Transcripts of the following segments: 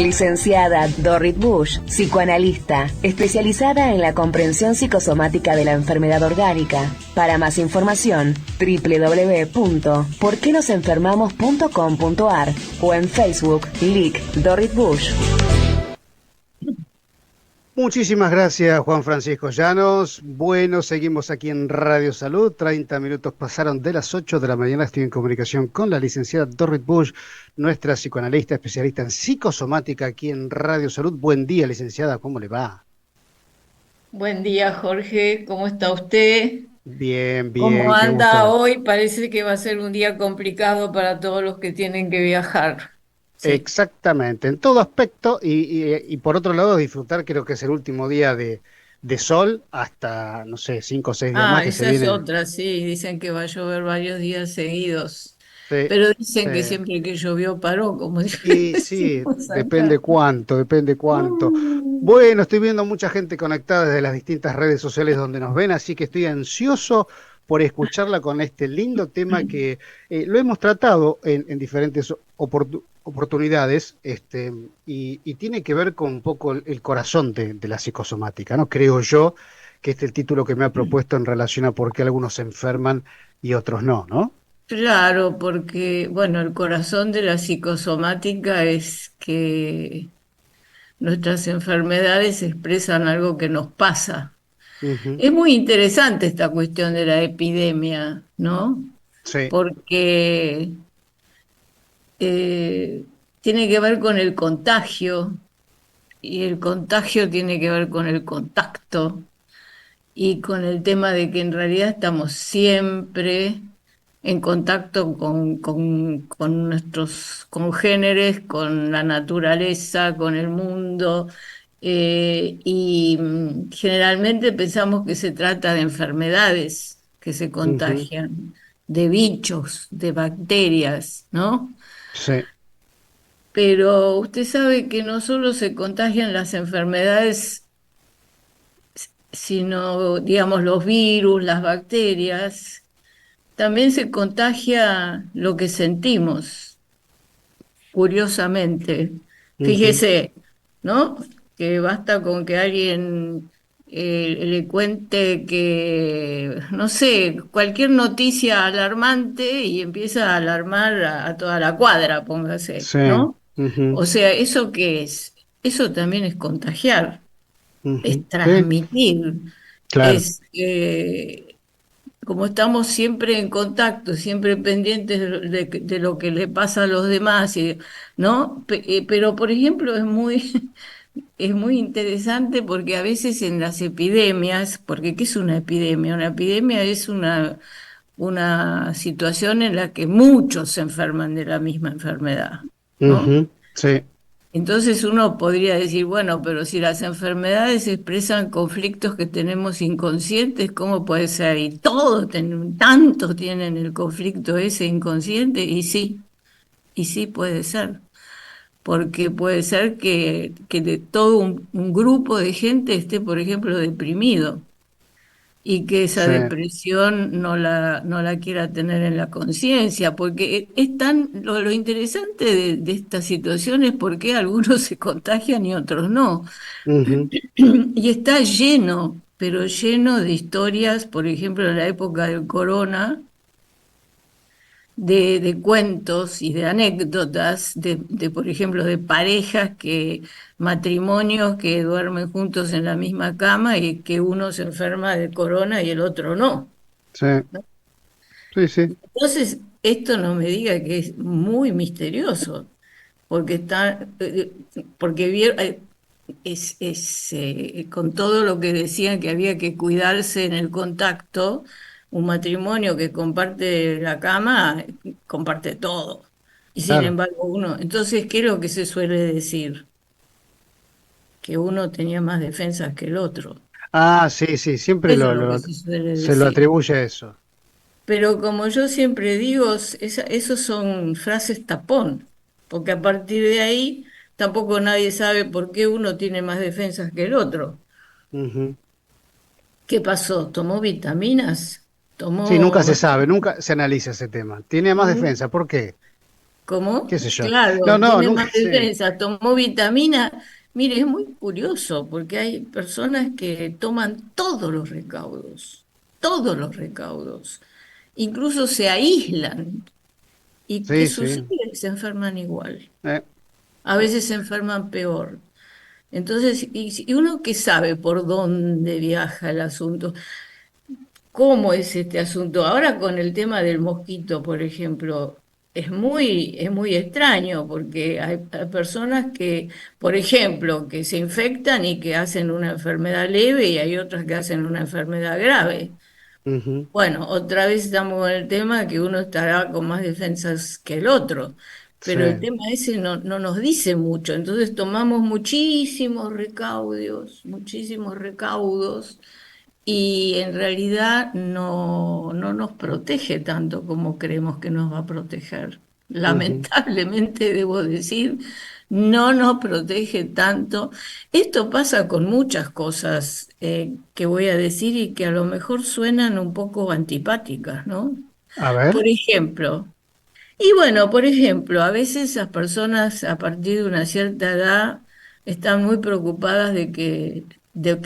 Licenciada Dorrit Bush, psicoanalista, especializada en la comprensión psicosomática de la enfermedad orgánica. Para más información, www.porquenosenfermamos.com.ar o en Facebook, LIC Dorrit Bush. Muchísimas gracias, Juan Francisco Llanos. Bueno, seguimos aquí en Radio Salud. 30 minutos pasaron de las 8 de la mañana. Estoy en comunicación con la licenciada Dorrit Bush, nuestra psicoanalista especialista en psicosomática aquí en Radio Salud. Buen día, licenciada. ¿Cómo le va? Buen día, Jorge. ¿Cómo está usted? Bien, ¿Cómo bien, qué anda gusto. hoy? Parece que va a ser un día complicado para todos los que tienen que viajar. Sí. Exactamente, en todo aspecto y por otro lado disfrutar, creo que es el último día de sol hasta, no sé, 5 o 6 días más Ah, que se esa es vienen. otra, sí. Dicen que va a llover varios días seguidos. Sí, Pero sí. dicen que siempre que llovió paró, como Y sí, decimos depende acá. cuánto, depende cuánto. Mm. Bueno, estoy viendo mucha gente conectada desde las distintas redes sociales donde nos ven, así que estoy ansioso por escucharla con este lindo tema que lo hemos tratado en diferentes oportunidades, y tiene que ver con un poco el corazón de la psicosomática, ¿no? Creo yo que este es el título que me ha propuesto en relación a por qué algunos se enferman y otros no, ¿no? Claro, porque, bueno, el corazón de la psicosomática es que nuestras enfermedades expresan algo que nos pasa. Ujú. Es muy interesante esta cuestión de la epidemia, ¿no? Sí. Porque tiene que ver con el contagio y el contagio tiene que ver con el contacto y con el tema de que en realidad estamos siempre en contacto con nuestros congéneres, con la naturaleza, con el mundo, generalmente pensamos que se trata de enfermedades que se Ujú. contagian, de bichos, de bacterias, ¿no? Sí. Pero usted sabe que no solo se contagian las enfermedades, sino, digamos, los virus, las bacterias, también se contagia lo que sentimos, curiosamente. Ujú. Fíjese, ¿no? Que basta con que alguien le cuente que, no sé, cualquier noticia alarmante y empieza a alarmar a toda la cuadra, póngase, Sí. ¿no? Ujú. O sea, ¿eso qué es? Eso también es contagiar, Ujú. es Sí, transmitir, claro. es como estamos siempre en contacto, siempre pendientes de lo que le pasa a los demás, ¿no? Pero, por ejemplo, es muy interesante porque a veces en las epidemias, porque ¿qué es una epidemia? Una epidemia es una situación en la que muchos se enferman de la misma enfermedad, ¿no? Ujú. Sí. Entonces uno podría decir, bueno, pero si las enfermedades expresan conflictos que tenemos inconscientes, ¿cómo puede ser? Y todos, tantos tienen el conflicto ese inconsciente, y sí puede ser, porque puede ser que de todo un grupo de gente esté, por ejemplo, deprimido y que esa Sí. depresión no la quiera tener en la conciencia, porque es tan, lo interesante de esta situación es por qué algunos se contagian y otros no. Ujú. Y está lleno, pero lleno de historias, por ejemplo, en la época del corona, de cuentos y de anécdotas, por ejemplo, de parejas matrimonios que duermen juntos en la misma cama y que uno se enferma de corona y el otro no. Sí. Sí, sí. Entonces, esto no me diga que es muy misterioso, porque con todo lo que decían que había que cuidarse en el contacto, un matrimonio que comparte la cama, comparte todo. Y sin Claro. embargo entonces, ¿qué es lo que se suele decir? Que uno tenía más defensas que el otro. Ah, sí, sí, siempre Eso es lo que se suele se lo decir. atribuye a eso. Pero como yo siempre digo, esos son frases tapón, porque a partir de ahí tampoco nadie sabe por qué uno tiene más defensas que el otro. Ujú. ¿Qué pasó? ¿Tomó vitaminas? Sí, nunca ¿Tomó... se sabe, nunca se analiza ese tema. Tiene más defensa, ¿por qué? qué ¿Cómo? sé yo. No, Claro, no, tiene nunca más sé. defensa, tomó vitamina. Mire, es muy curioso porque hay personas que toman todos los recaudos, incluso se aíslan. ¿Y qué Sí, sí. sucede? Se enferman igual. Eh, A veces se enferman peor. Entonces, y uno que sabe por dónde viaja el asunto. ¿Cómo es este asunto? Ahora con el tema del mosquito, por ejemplo, es muy extraño porque hay personas que, por ejemplo, que se infectan y que hacen una enfermedad leve y hay otras que hacen una enfermedad grave. ujú, Bueno, otra vez estamos con el tema que uno estará con más defensas que el otro, pero el sí. tema ese no nos dice mucho, entonces tomamos muchísimos recaudos y en realidad no nos protege tanto como creemos que nos va a proteger. Ujú. Lamentablemente, debo decir, no nos protege tanto. Esto pasa con muchas cosas que voy a decir y que a lo mejor suenan un poco antipáticas, ¿no? A ver. Por ejemplo, y bueno, por ejemplo, a veces las personas a partir de una cierta edad están muy preocupadas de que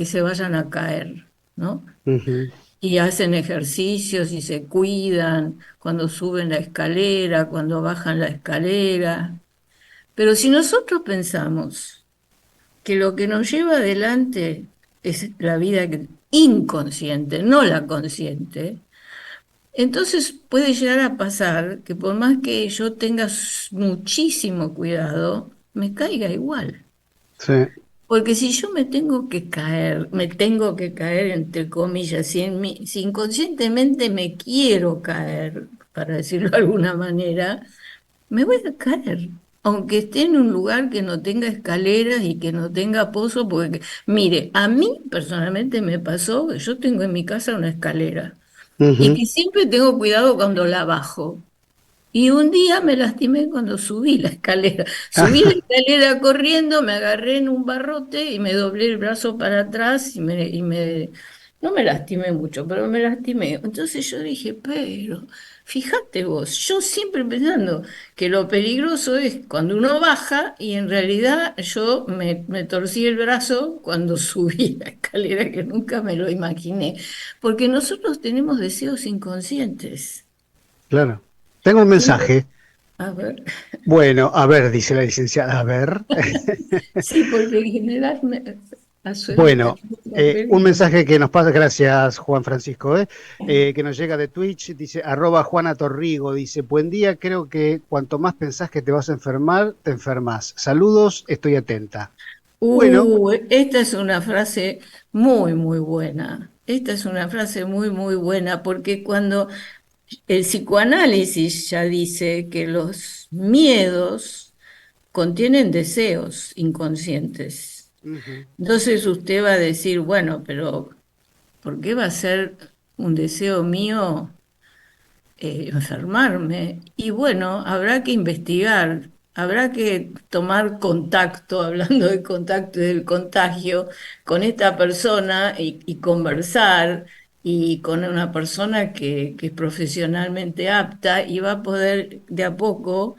se vayan a caer, ¿no? Ujú, Y hacen ejercicios y se cuidan cuando suben la escalera, cuando bajan la escalera. Pero si nosotros pensamos que lo que nos lleva adelante es la vida inconsciente, no la consciente, entonces puede llegar a pasar que por más que yo tenga muchísimo cuidado, me caiga igual. sí. Porque si yo me tengo que caer entre comillas, si inconscientemente me quiero caer, para decirlo de alguna manera, me voy a caer. Aunque esté en un lugar que no tenga escaleras y que no tenga pozo, porque, mire, a mí personalmente me pasó que yo tengo en mi casa una escalera y Ujú. que siempre tengo cuidado cuando la bajo. Y un día me lastimé cuando subí la escalera. Subí la escalera corriendo, me agarré en un barrote y me doblé el brazo para atrás no me lastimé mucho, pero me lastimé. Entonces yo dije, pero fíjate vos, yo siempre pensando que lo peligroso es cuando uno baja y en realidad me torcí el brazo cuando subí la escalera, que nunca me lo imaginé, porque nosotros tenemos deseos inconscientes. Claro. Tengo un mensaje. A ver, Bueno, a ver, dice la licenciada, a ver. sí, porque en general suelen tener Bueno, un papeles. mensaje que nos pasa, gracias Juan Francisco, que nos llega de Twitch, dice arroba Juana Torrigo, dice, buen día, creo que cuanto más pensás que te vas a enfermar, te enfermas. Saludos, estoy atenta. Bueno, Esta es una frase muy buena. Esta es una frase muy buena porque cuando el psicoanálisis ya dice que los miedos contienen deseos inconscientes. ujú, Entonces usted va a decir, bueno, pero ¿por qué va a ser un deseo mío? Enfermarme. Y bueno, habrá que investigar, habrá que tomar contacto, hablando de contacto y del contagio, con esta persona y conversar y con una persona que es profesionalmente apta y va a poder de a poco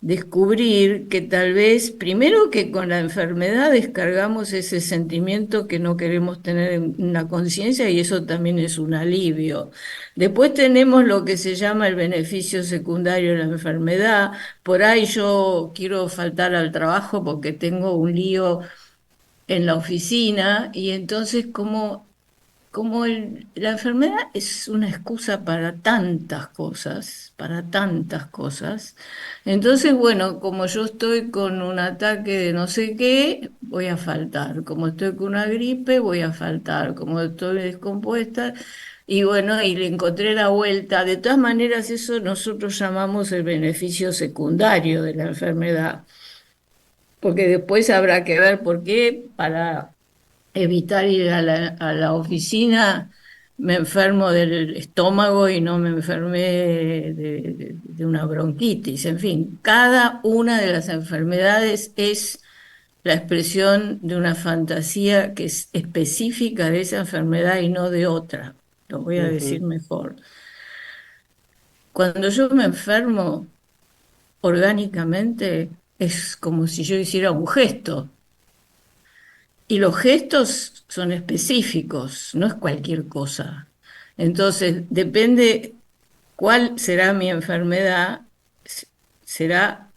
descubrir que tal vez, primero que con la enfermedad descargamos ese sentimiento que no queremos tener en la conciencia y eso también es un alivio. Después tenemos lo que se llama el beneficio secundario de la enfermedad. Por ahí yo quiero faltar al trabajo porque tengo un lío en la oficina y entonces la enfermedad es una excusa para tantas cosas. Entonces, bueno, como yo estoy con un ataque de no sé qué, voy a faltar. Como estoy con una gripe, voy a faltar. Como estoy descompuesta, y bueno, y le encontré la vuelta. De todas maneras, eso nosotros llamamos el beneficio secundario de la enfermedad, porque después habrá que ver por qué para evitar ir a a la oficina, me enfermo del estómago y no me enfermé de una bronquitis. En fin, cada una de las enfermedades es la expresión de una fantasía que es específica de esa enfermedad y no de otra. Lo voy a decir ujú, mejor. Cuando yo me enfermo, orgánicamente es como si yo hiciera un gesto. Y los gestos son específicos, no es cualquier cosa. Entonces, depende cuál será mi enfermedad, será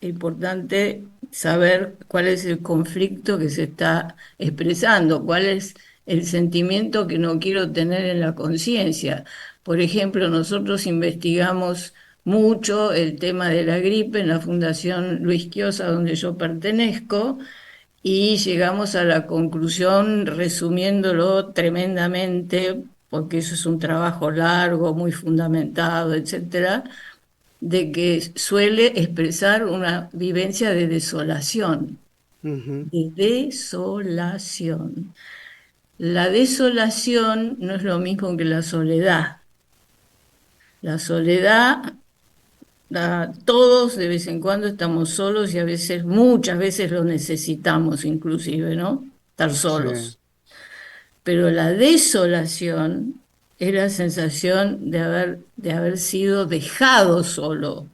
importante saber cuál es el conflicto que se está expresando, cuál es el sentimiento que no quiero tener en la conciencia. Por ejemplo, nosotros investigamos mucho el tema de la gripe en la Fundación Luis Quiosa, donde yo pertenezco, y llegamos a la conclusión, resumiéndolo tremendamente, porque eso es un trabajo largo, muy fundamentado, etcétera, de que suele expresar una vivencia de desolación, Ujú. de desolación. La desolación no es lo mismo que la soledad. La soledad, todos de vez en cuando estamos solos y a veces, muchas veces lo necesitamos inclusive, ¿no? Estar Sí. solos. Pero la desolación es la sensación de haber sido dejado solo.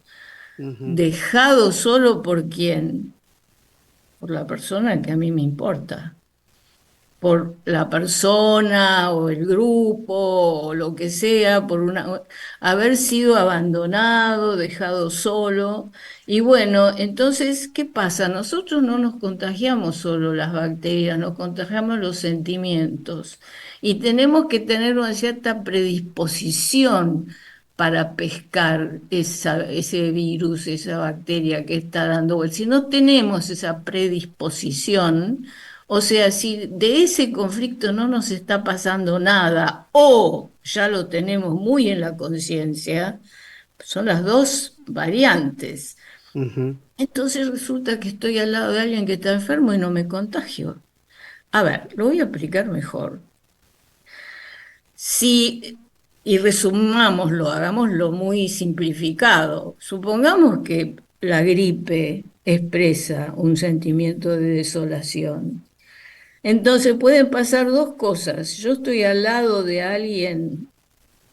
Ujú. ¿Dejado solo por quién? Por la persona que a mí me importa, por la persona o el grupo o lo que sea, haber sido abandonado, dejado solo. Y bueno, entonces, ¿qué pasa? Nosotros no nos contagiamos solo las bacterias, nos contagiamos los sentimientos y tenemos que tener una cierta predisposición para pescar ese virus, esa bacteria que está dando vuelta. Si no tenemos esa predisposición, o sea, si de ese conflicto no nos está pasando nada o ya lo tenemos muy en la conciencia, son las dos variantes. Ujú. Entonces resulta que estoy al lado de alguien que está enfermo y no me contagio. A ver, lo voy a explicar mejor. Si, y resumámoslo, hagámoslo muy simplificado. Supongamos que la gripe expresa un sentimiento de desolación. Entonces pueden pasar dos cosas. Yo estoy al lado de alguien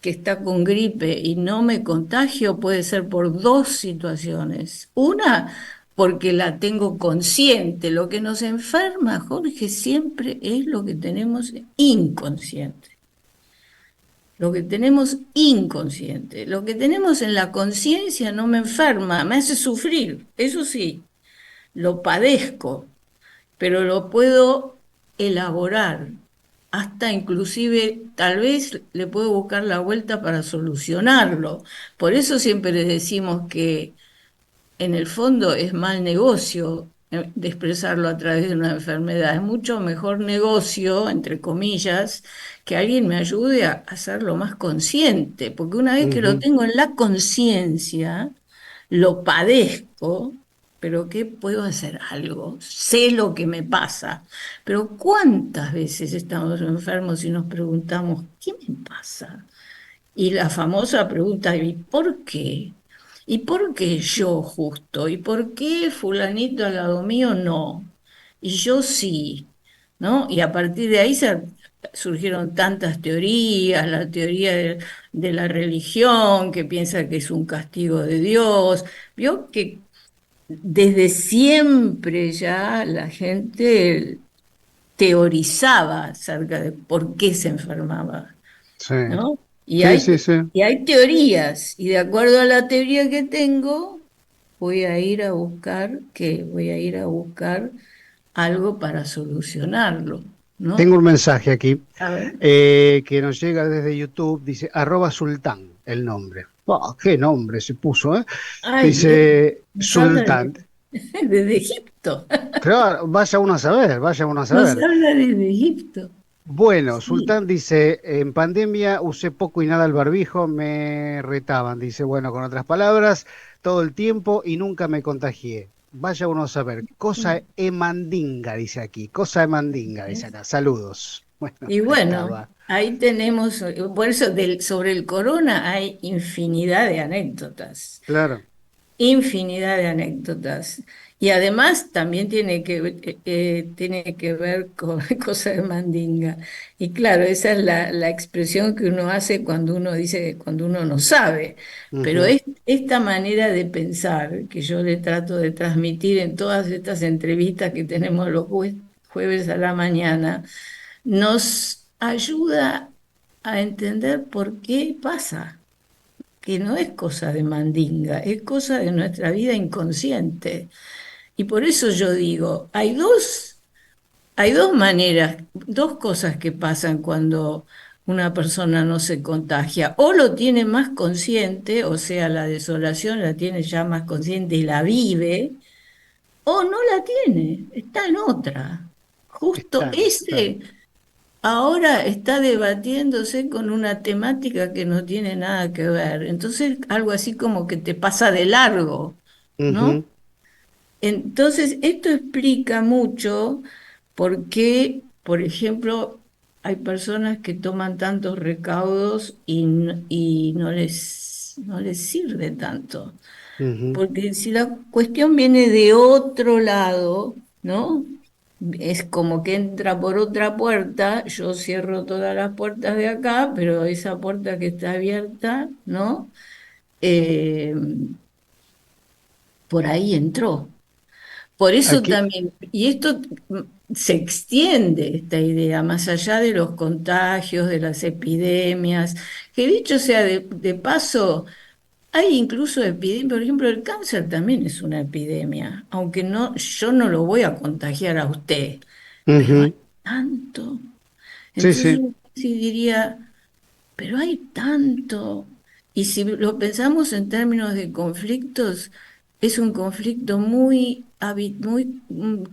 que está con gripe y no me contagio, puede ser por dos situaciones. Una, porque la tengo consciente. Lo que nos enferma, Jorge, siempre es lo que tenemos inconsciente. Lo que tenemos inconsciente. Lo que tenemos en la conciencia no me enferma, me hace sufrir. Eso sí, lo padezco, pero lo puedo elaborar, hasta inclusive tal vez le puedo buscar la vuelta para solucionarlo. Por eso siempre les decimos que en el fondo es mal negocio de expresarlo a través de una enfermedad. Es mucho mejor negocio, entre comillas, que alguien me ayude a hacerlo más consciente, porque una vez que lo Ujú. tengo en la conciencia, lo padezco, pero ¿qué puedo hacer? Algo, sé lo que me pasa. Pero ¿cuántas veces estamos enfermos y nos preguntamos, ¿qué me pasa? Y la famosa pregunta, ¿y por qué? ¿Y por qué yo justo? ¿Y por qué fulanito al lado mío no? Y yo sí, ¿no? Y a partir de ahí surgieron tantas teorías, la teoría de la religión, que piensa que es un castigo de Dios. Vio que desde siempre ya la gente teorizaba acerca de por qué se enfermaba, Sí. ¿no? Sí, sí, sí. Y hay teorías, y de acuerdo a la teoría que tengo, voy a ir a buscar, ¿qué? Voy a ir a buscar algo para solucionarlo, Tengo ¿no? un mensaje aquí A ver. que nos llega desde YouTube. Dice @sultán el nombre. Oh, qué nombre se puso, ¿eh? Ay, Dice nos habla Sultán. desde Egipto, Claro, vaya uno a saber, vaya uno a nos saber. habla desde Egipto. Bueno, Sí. Sultán dice, en pandemia usé poco y nada el barbijo, me retaban. Dice, bueno, con otras palabras, todo el tiempo y nunca me contagié. Vaya uno a saber. Cosa emandinga, dice aquí. Cosa emandinga, dice acá. Saludos. Bueno, Y ahí bueno, estaba. ahí tenemos, por eso sobre el corona hay infinidad de anécdotas. Claro. infinidad de anécdotas. Y además también tiene que ver con cosas de mandinga. Y claro, esa es la expresión que uno hace cuando uno dice, cuando uno no sabe. Pero Ujú. esta manera de pensar que yo le trato de transmitir en todas estas entrevistas que tenemos los jueves a la mañana, nos ayuda a entender por qué pasa, que no es cosa de mandinga, es cosa de nuestra vida inconsciente. Y por eso yo digo, hay dos maneras, dos cosas que pasan cuando una persona no se contagia. O lo tiene más consciente, o sea, la desolación la tiene ya más consciente y la vive, o no la tiene, está en otra. Justo Están, claro. ese ahora está debatiéndose con una temática que no tiene nada que ver. Entonces, algo así como que te pasa de largo, ¿no? Ujú. Entonces, esto explica mucho por qué, por ejemplo, hay personas que toman tantos recaudos y no les sirve tanto. Ujú. Porque si la cuestión viene de otro lado, ¿no? Es como que entra por otra puerta, yo cierro todas las puertas de acá, pero esa puerta que está abierta, ¿no? Eh, por ahí entró. Por eso Aquí, también, y esto se extiende, esta idea, más allá de los contagios, de las epidemias, que dicho sea de paso, hay incluso epidemias, por ejemplo, el cáncer también es una epidemia, aunque no, yo no lo voy a contagiar a usted, pero hay ujú. tanto. Sí, Entonces sí. yo sí diría, pero hay tanto. Y si lo pensamos en términos de conflictos, es un conflicto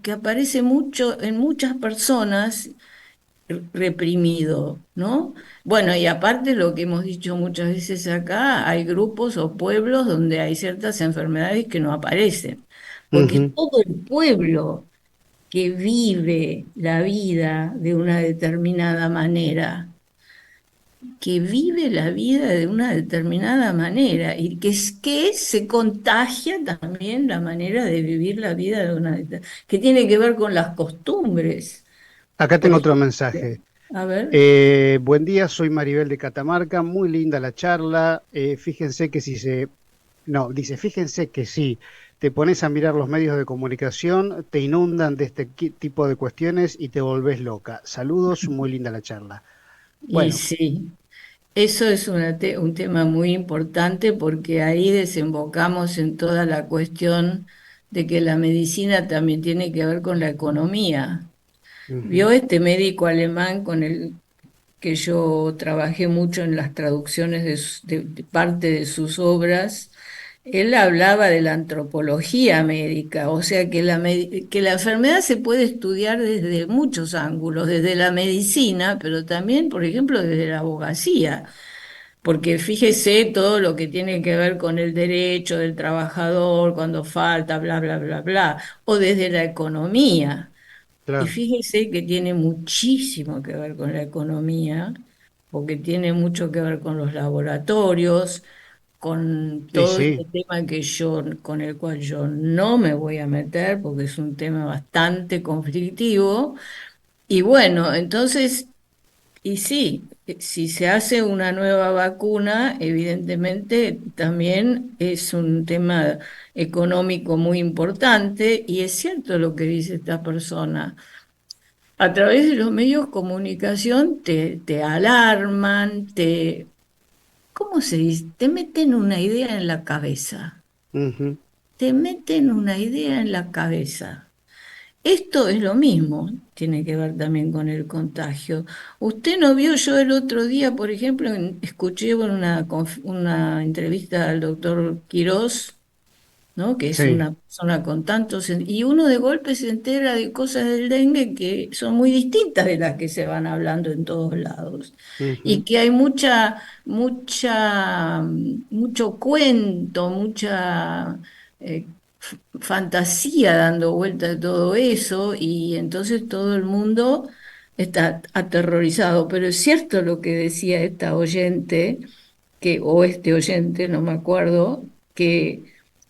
que aparece mucho en muchas personas reprimido, ¿no? Bueno, y aparte lo que hemos dicho muchas veces acá, hay grupos o pueblos donde hay ciertas enfermedades que no aparecen, porque Ujú. todo el pueblo que vive la vida de una determinada manera, que vive la vida de una determinada manera y que se contagia también la manera de vivir la vida de que tiene que ver con las costumbres, Acá por tengo otro ejemplo. mensaje. A ver. Buen día, soy Maribel de Catamarca. Muy linda la charla. Fíjense que si se... No, dice, fíjense que si te pones a mirar los medios de comunicación, te inundan de este tipo de cuestiones y te volvés loca. Saludos, muy linda la charla. Y Bueno, sí, eso es un tema muy importante porque ahí desembocamos en toda la cuestión de que la medicina también tiene que ver con la economía. ujú. Vio este médico alemán con el que yo trabajé mucho en las traducciones de parte de sus obras. Él hablaba de la antropología médica, o sea que que la enfermedad se puede estudiar desde muchos ángulos, desde la medicina, pero también, por ejemplo, desde la abogacía, porque fíjese todo lo que tiene que ver con el derecho del trabajador cuando falta, bla, bla, bla, bla, o desde la economía. Y Claro. fíjese que tiene muchísimo que ver con la economía, porque tiene mucho que ver con los laboratorios, con Y todo sí, este tema con el cual yo no me voy a meter, porque es un tema bastante conflictivo. Y bueno, entonces, y sí, si se hace una nueva vacuna, evidentemente también es un tema económico muy importante, y es cierto lo que dice esta persona. A través de los medios de comunicación te alarman, ¿cómo se dice? Te meten una idea en la cabeza. ujú. Te meten una idea en la cabeza. Esto es lo mismo, tiene que ver también con el contagio. Usted no vio, yo el otro día, por ejemplo, escuché una entrevista al doctor Quirós, ¿no? Que es Sí. una persona con tantos, y uno de golpe se entera de cosas del dengue que son muy distintas de las que se van hablando en todos lados. Y Ujú. que hay mucho cuento, mucha fantasía dando vuelta de todo eso, y entonces todo el mundo está aterrorizado. Pero es cierto lo que decía esta oyente, o este oyente, no me acuerdo, que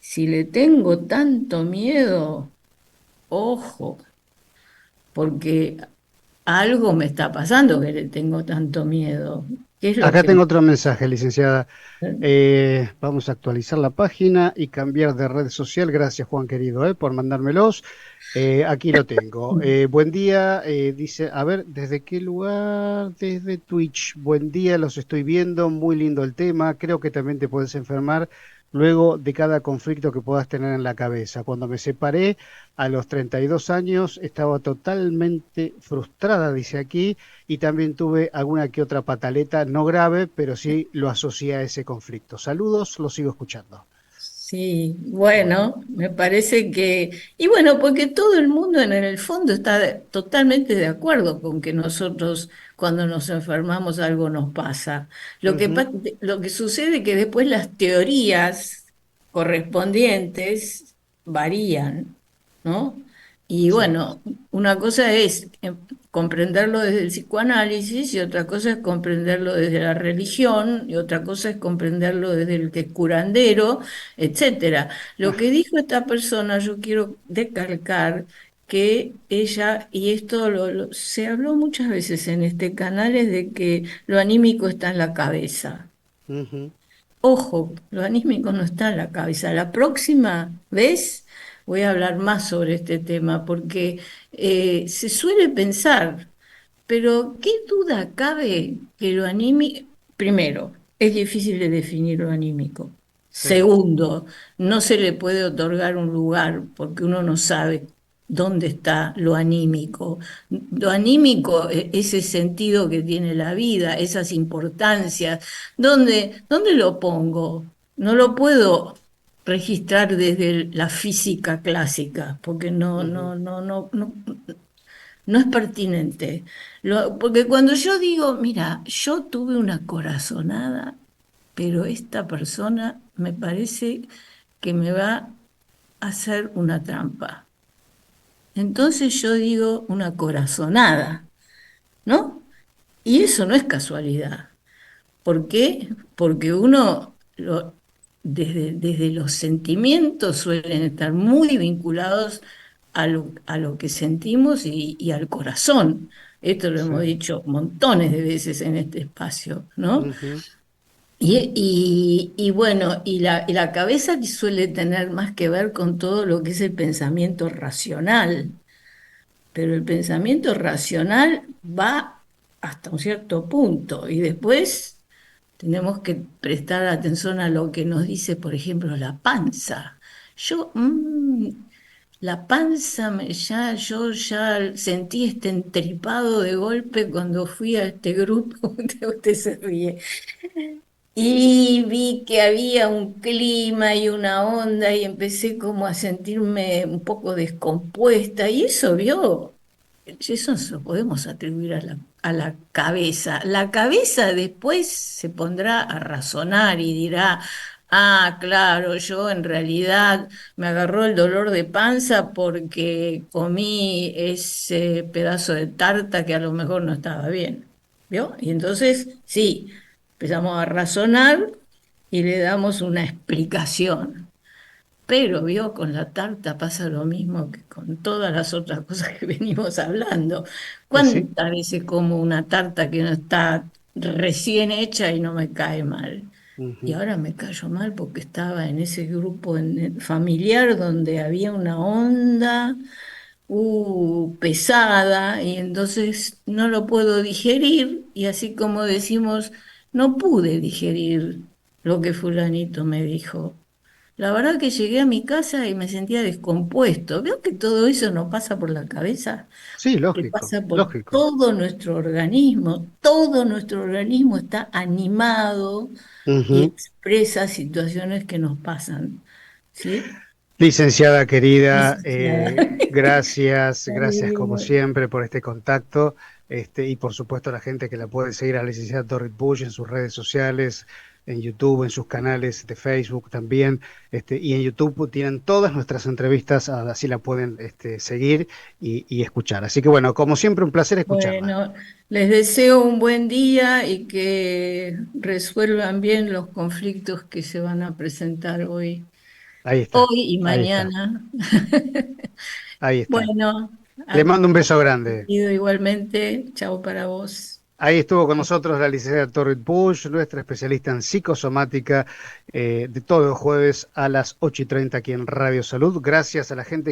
si le tengo tanto miedo, ojo, porque algo me está pasando que le tengo tanto miedo. ¿Qué es lo Acá que tengo me... otro mensaje, licenciada. Vamos a actualizar la página y cambiar de red social. Gracias, Juan querido, por mandármelos. Aquí lo tengo. Buen día, dice, a ver, ¿desde qué lugar? Desde Twitch. Buen día, los estoy viendo. Muy lindo el tema. Creo que también te puedes enfermar luego de cada conflicto que puedas tener en la cabeza. Cuando me separé a los 32 años, estaba totalmente frustrada, dice aquí, y también tuve alguna que otra pataleta, no grave, pero sí lo asocié a ese conflicto. Saludos, lo sigo escuchando. Sí, Bueno. bueno, me parece que, y bueno, porque todo el mundo en el fondo está totalmente de acuerdo con que nosotros cuando nos enfermamos algo nos pasa. Ujú, Lo que sucede es que después las teorías correspondientes varían, ¿no? Y sí. bueno, una cosa es comprenderlo desde el psicoanálisis y otra cosa es comprenderlo desde la religión y otra cosa es comprenderlo desde el que es curandero, etcétera. Lo Ah, que dijo esta persona, yo quiero decalcar que ella, y esto se habló muchas veces en este canal, es de que lo anímico está en la cabeza. ujú, Ojo, lo anímico no está en la cabeza. La próxima vez voy a hablar más sobre este tema porque se suele pensar, pero ¿qué duda cabe que lo anímico, primero, es difícil de definir lo anímico? sí. Segundo, no se le puede otorgar un lugar porque uno no sabe dónde está lo anímico. Lo anímico, ese sentido que tiene la vida, esas importancias, ¿dónde lo pongo? No lo puedo registrar desde la física clásica, porque Ujú, no es pertinente. Porque cuando yo digo, mira, yo tuve una corazonada, pero esta persona me parece que me va a hacer una trampa. Entonces yo digo una corazonada, ¿no? Y eso no es casualidad. ¿Por qué? Porque desde los sentimientos suelen estar muy vinculados a lo que sentimos y al corazón. Esto lo hemos sí. dicho montones de veces en este espacio, ¿no? Ujú, Y bueno, y la cabeza suele tener más que ver con todo lo que es el pensamiento racional, pero el pensamiento racional va hasta un cierto punto y después tenemos que prestar atención a lo que nos dice, por ejemplo, la panza. Yo, la panza, yo ya sentí este entripado de golpe cuando fui a este grupo, usted se ríe, y vi que había un clima y una onda y empecé como a sentirme un poco descompuesta y eso vio. Eso no se lo podemos atribuir a la cabeza. La cabeza después se pondrá a razonar y dirá, ah, claro, yo en realidad me agarró el dolor de panza porque comí ese pedazo de tarta que a lo mejor no estaba bien. ¿Vio? Y entonces, sí, empezamos a razonar y le damos una explicación. Pero, vio, con la tarta pasa lo mismo que con todas las otras cosas que venimos hablando. Sí. ¿Cuántas veces como una tarta que no está recién hecha y no me cae mal? Y Ujú, ahora me cayó mal porque estaba en ese grupo familiar donde había una onda pesada y entonces no lo puedo digerir y así como decimos, no pude digerir lo que fulanito me dijo. La verdad que llegué a mi casa y me sentía descompuesto. Veo que todo eso no pasa por la cabeza, sí, que lógico, pasa por lógico. todo nuestro organismo. Todo nuestro organismo está animado y Ujú. expresa situaciones que nos pasan. ¿Sí? Licenciada querida, Licenciada. gracias, gracias como Ay, siempre por este contacto, y por supuesto a la gente que la puede seguir a la licenciada Dorrit Bush en sus redes sociales, en YouTube, en sus canales de Facebook también, y en YouTube tienen todas nuestras entrevistas, así la pueden seguir y escuchar. Así que bueno, como siempre, un placer escucharla. bueno, les deseo un buen día y que resuelvan bien los conflictos que se van a presentar hoy. Ahí está, hoy y ahí está, mañana. ahí está. Bueno, Le ha mando un beso grande. sido igualmente. Chao para vos. Ahí estuvo con nosotros la licenciada Torrit Bush, nuestra especialista en psicosomática, de todos los jueves a las 8:30 aquí en Radio Salud. Gracias a la gente